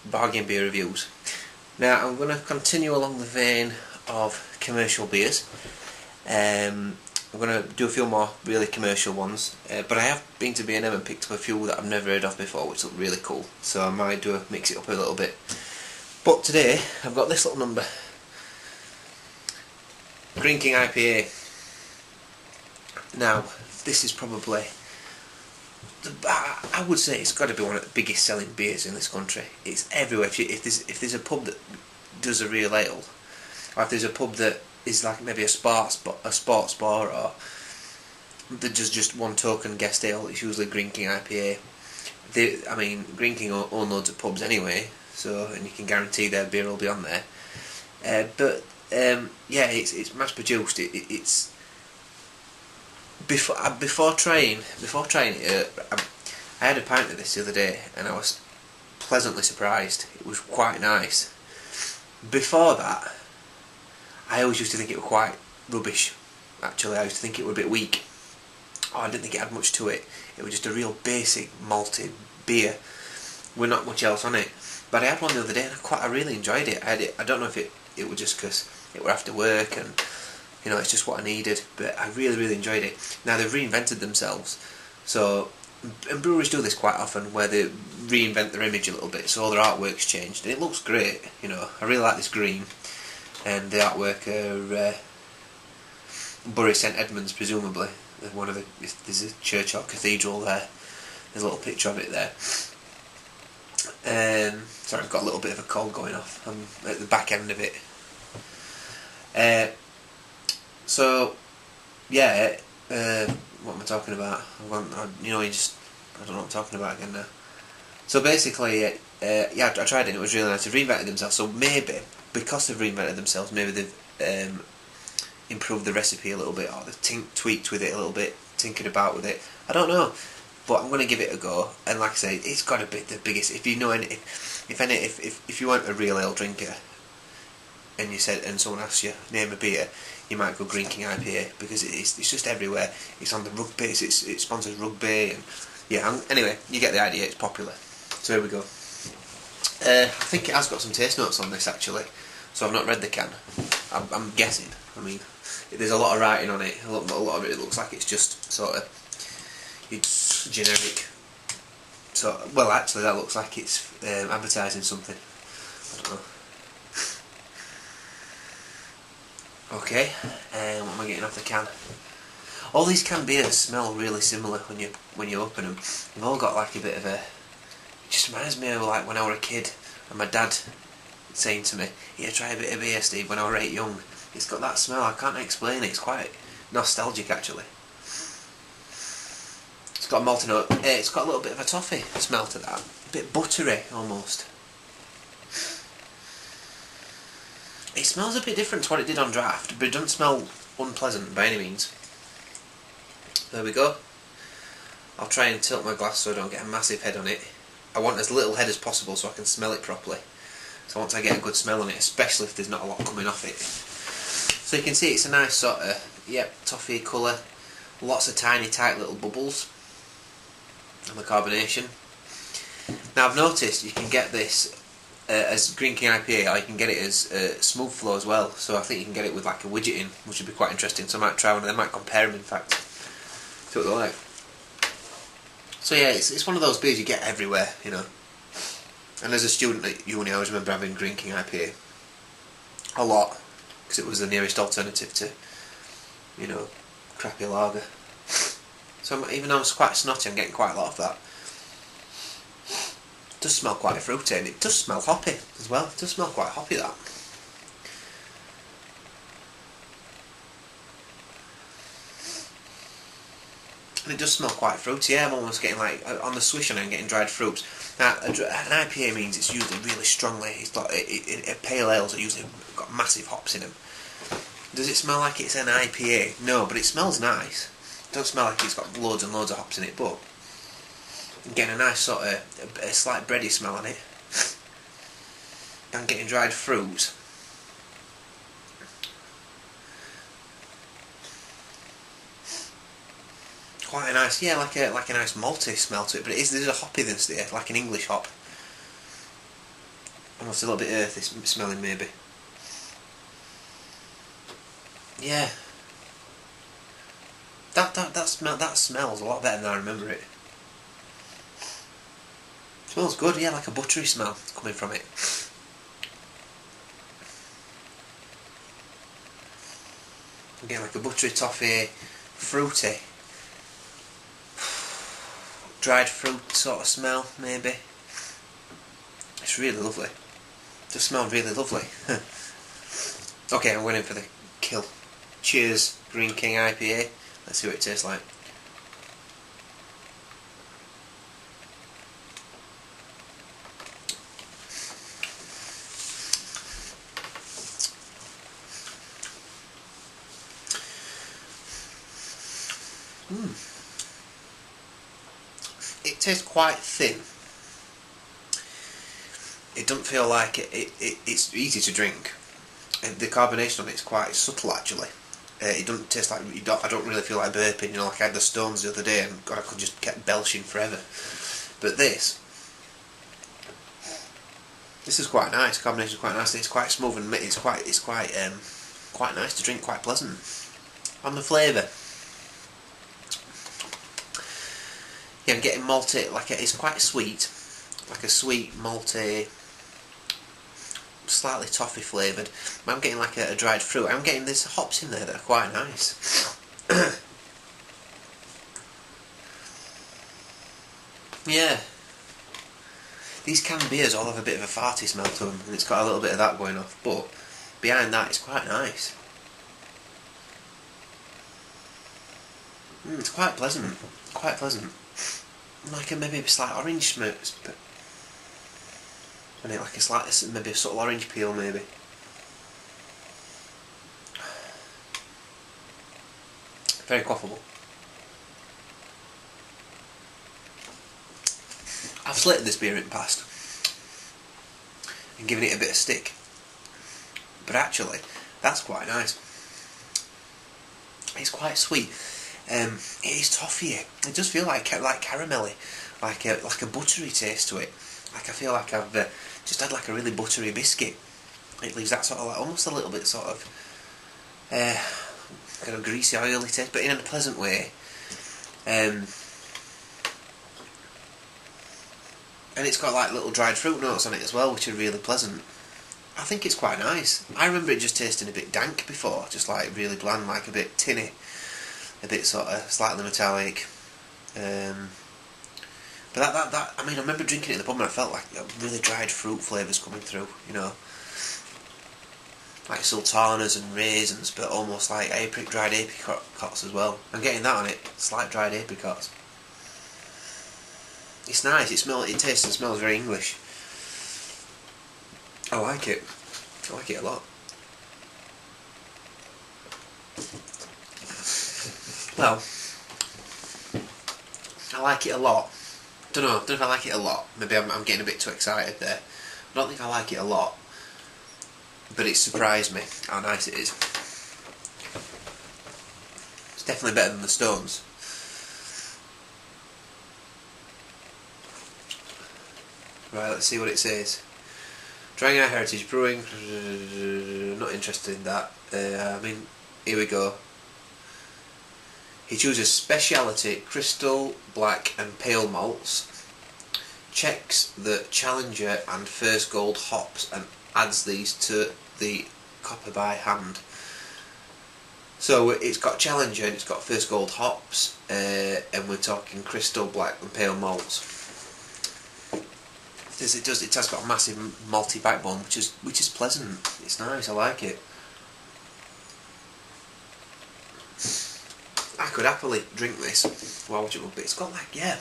bargain beer reviews. Now I'm going to continue along the vein of commercial beers. I'm going to do a few more really commercial ones, but I have been to B&M and picked up a few that I've never heard of before, which look really cool, so I might mix it up a little bit. But today I've got this little number, Greene IPA. Now this is probably, I would say it's got to be one of the biggest selling beers in this country. It's everywhere. If there's a pub that does a real ale, or if there's a pub that is like maybe a sports bar, or that does just one token guest ale, it's usually Greene IPA. Greene own loads of pubs anyway, so, and you can guarantee their beer will be on there. Yeah, it's mass produced. It's before trying it. I had a pint of this the other day, and I was pleasantly surprised. It was quite nice. Before that, I always used to think it was quite rubbish. Actually, I used to think it was a bit weak. I didn't think it had much to it. It was just a real basic malted beer with not much else on it. But I had one the other day, and I really enjoyed it. I don't know if it was just because it were after work, and you know, it's just what I needed. But I really enjoyed it. Now they've reinvented themselves, so, and breweries do this quite often, where they reinvent their image a little bit, so all their artwork's changed, and it looks great. You know, I really like this Greene. And the artwork are Bury St Edmunds, presumably. There's a church or cathedral there. There's a little picture of it there. Sorry, I've got a little bit of a cold going off. I'm at the back end of it. So, yeah. What am I talking about? I don't know what I'm talking about again now. So basically, yeah, I tried it and it was really nice. They've reinvented themselves, so maybe, because they've reinvented themselves, maybe they've improved the recipe a little bit, or they've tweaked with it a little bit, tinkered about with it. I don't know, but I'm going to give it a go. And like I say, it's got to be the biggest. If you know any, if you weren't a real ale drinker, and someone asks you name a beer, you might go Greene IPA, because it's just everywhere. It's on the rugby. It sponsors rugby, and yeah. Anyway, you get the idea. It's popular. So here we go. I think it has got some taste notes on this actually, so I've not read the can. I'm guessing. I mean, there's a lot of writing on it. A lot of it looks like it's just sort of generic. So, well, actually, that looks like it's advertising something. I don't know. Okay, what am I getting off the can? All these canned beers smell really similar when you open them. They've all got like a bit of a. It just reminds me of like when I was a kid and my dad saying to me, "Yeah, try a bit of beer, Steve," when I was right young. It's got that smell. I can't explain it. It's quite nostalgic actually. It's got a malty note. It's got a little bit of a toffee smell to that. A bit buttery almost. It smells a bit different to what it did on draft, but it doesn't smell unpleasant by any means. There we go. I'll try and tilt my glass so I don't get a massive head on it. I want as little head as possible so I can smell it properly. So once I get a good smell on it, especially if there's not a lot coming off it. So you can see it's a nice sort of, toffee colour. Lots of tiny tight little bubbles on the carbonation. Now I've noticed you can get this as Greene IPA, or you can get it as smooth flow as well. So I think you can get it with like a widget in, which would be quite interesting. So I might try one of them, I might compare them in fact. See what they're like. So yeah, it's one of those beers you get everywhere, you know. And as a student at uni, I always remember having Greene IPA a lot, because it was the nearest alternative to, you know, crappy lager. So even though I'm quite snotty, I'm getting quite a lot of that. It does smell quite fruity, and it does smell hoppy as well. It does smell quite hoppy, that. And it does smell quite fruity. Yeah, I'm almost getting like, on the swish and I'm getting dried fruits. Now, an IPA means it's usually really strongly, it's like, pale ales are usually got massive hops in them. Does it smell like it's an IPA? No, but it smells nice. It doesn't smell like it's got loads and loads of hops in it, but I'm getting a nice sort of, a slight bready smell on it. I'm getting dried fruits. Quite a nice, yeah, like a nice malty smell to it, but there's a hoppiness there, like an English hop. almost a little bit earthy smelling maybe. Yeah. That smells a lot better than I remember it. Smells good, yeah, like a buttery smell coming from it. Again, like a buttery toffee, fruity, dried fruit sort of smell, maybe. It's really lovely. It does smell really lovely. Okay, I'm going in for the kill. Cheers, Greene King IPA. Let's see what it tastes like. It tastes quite thin. It doesn't feel like it's easy to drink. And the carbonation on it is quite subtle actually. It doesn't taste like I don't really feel like burping. You know, like I had the Stones the other day and God, I could just keep belching forever. But this is quite nice. Carbonation is quite nice. It's quite smooth and it's quite nice to drink. Quite pleasant. On the flavour, yeah, I'm getting malty. Like it's quite sweet, like a sweet malty, slightly toffee flavoured. I'm getting like a dried fruit. I'm getting there's hops in there that are quite nice. Yeah. These canned beers all have a bit of a farty smell to them, and it's got a little bit of that going off. But behind that, it's quite nice. It's quite pleasant. Quite pleasant. Like maybe a slight orange smoke, but like a slight, maybe a subtle orange peel, maybe. Very quaffable. I've slated this beer in the past and given it a bit of stick, but actually, that's quite nice. It's quite sweet. It is toffee. It does feel like caramelly, like a buttery taste to it. Like I feel like I've just had like a really buttery biscuit. It leaves that sort of like almost a little bit sort of kind of greasy, oily taste, but in a pleasant way. And it's got like little dried fruit notes on it as well, which are really pleasant. I think it's quite nice. I remember it just tasting a bit dank before, just like really bland, like a bit tinny, a bit sort of slightly metallic. But that I mean, I remember drinking it in the pub and I felt like really dried fruit flavours coming through, you know, like sultanas and raisins, but almost like dried apricots as well. I'm getting that on it, slight dried apricots. It's nice. It tastes and smells very English. I like it. I like it a lot. Well, I like it a lot. Don't know if I like it a lot. Maybe I'm getting a bit too excited there. I don't think I like it a lot, but it surprised me how nice it is. It's definitely better than the Stones. Right, let's see what it says. Dragon Heritage Brewing. Not interested in that. I mean, here we go. He chooses speciality, crystal, black and pale malts, checks the Challenger and First Gold hops and adds these to the copper by hand. So it's got Challenger and it's got First Gold hops, and we're talking crystal, black and pale malts. It has got a massive malty backbone, which is pleasant. It's nice. I like it. I could happily drink this while watching it, but it's got like, yeah.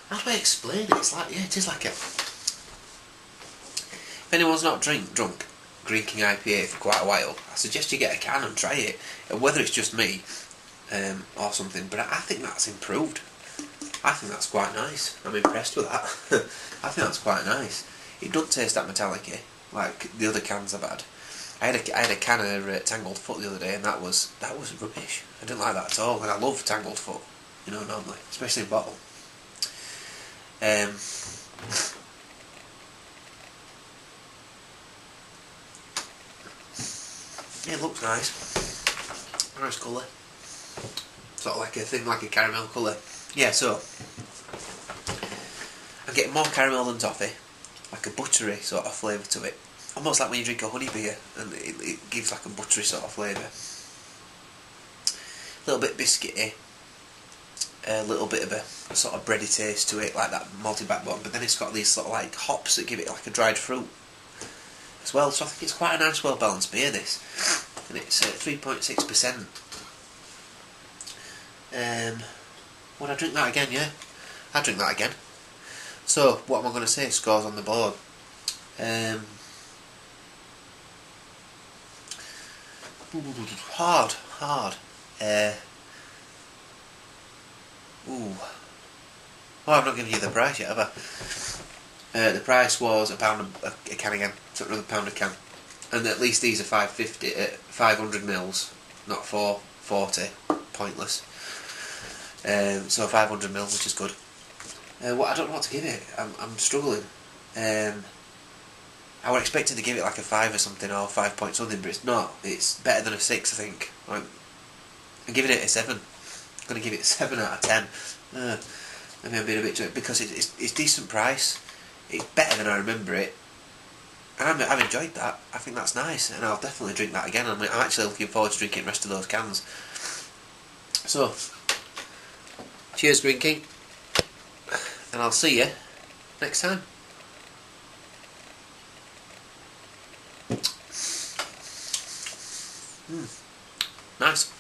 How do I explain it? It's like, yeah, it is like a. If anyone's not drunk Greene King IPA for quite a while, I suggest you get a can and try it. Whether it's just me or something, but I think that's improved. I think that's quite nice. I'm impressed with that. I think that's quite nice. It doesn't taste that metallic-y like the other cans I've had. I had a can of Tangled Foot the other day, and that was rubbish. I didn't like that at all, and I love Tangled Foot, you know, normally, especially in bottle. Yeah, it looks nice. Nice colour. Sort of like a thing, like a caramel colour. Yeah, so I'm getting more caramel than toffee, like a buttery sort of flavour to it. Almost like when you drink a honey beer and it gives like a buttery sort of flavour. A little bit biscuity, a little bit of a sort of bready taste to it, like that malty backbone, but then it's got these sort of like hops that give it like a dried fruit as well, so I think it's quite a nice well balanced beer this, and it's 3.6%. Would I drink that again? Yeah, I'd drink that again. So what am I going to say? Scores on the board. Hard. Ooh. Oh, I've not given you the price yet, have I? The price was £1 a can again, so another £1 a can, and at least these are 550 at 500 mils, not 440. Pointless. So 500 mils, which is good. What I don't know what to give it. I'm struggling. I was expecting to give it like a 5 or something, or 5 point something, but it's not. It's better than a 6, I think. I'm giving it a 7. I'm going to give it a 7 out of 10. Maybe I'm being a bit too, because it's decent price. It's better than I remember it. And I've enjoyed that. I think that's nice, and I'll definitely drink that again. I'm actually looking forward to drinking the rest of those cans. So, cheers, Greene King, and I'll see you next time. Nice.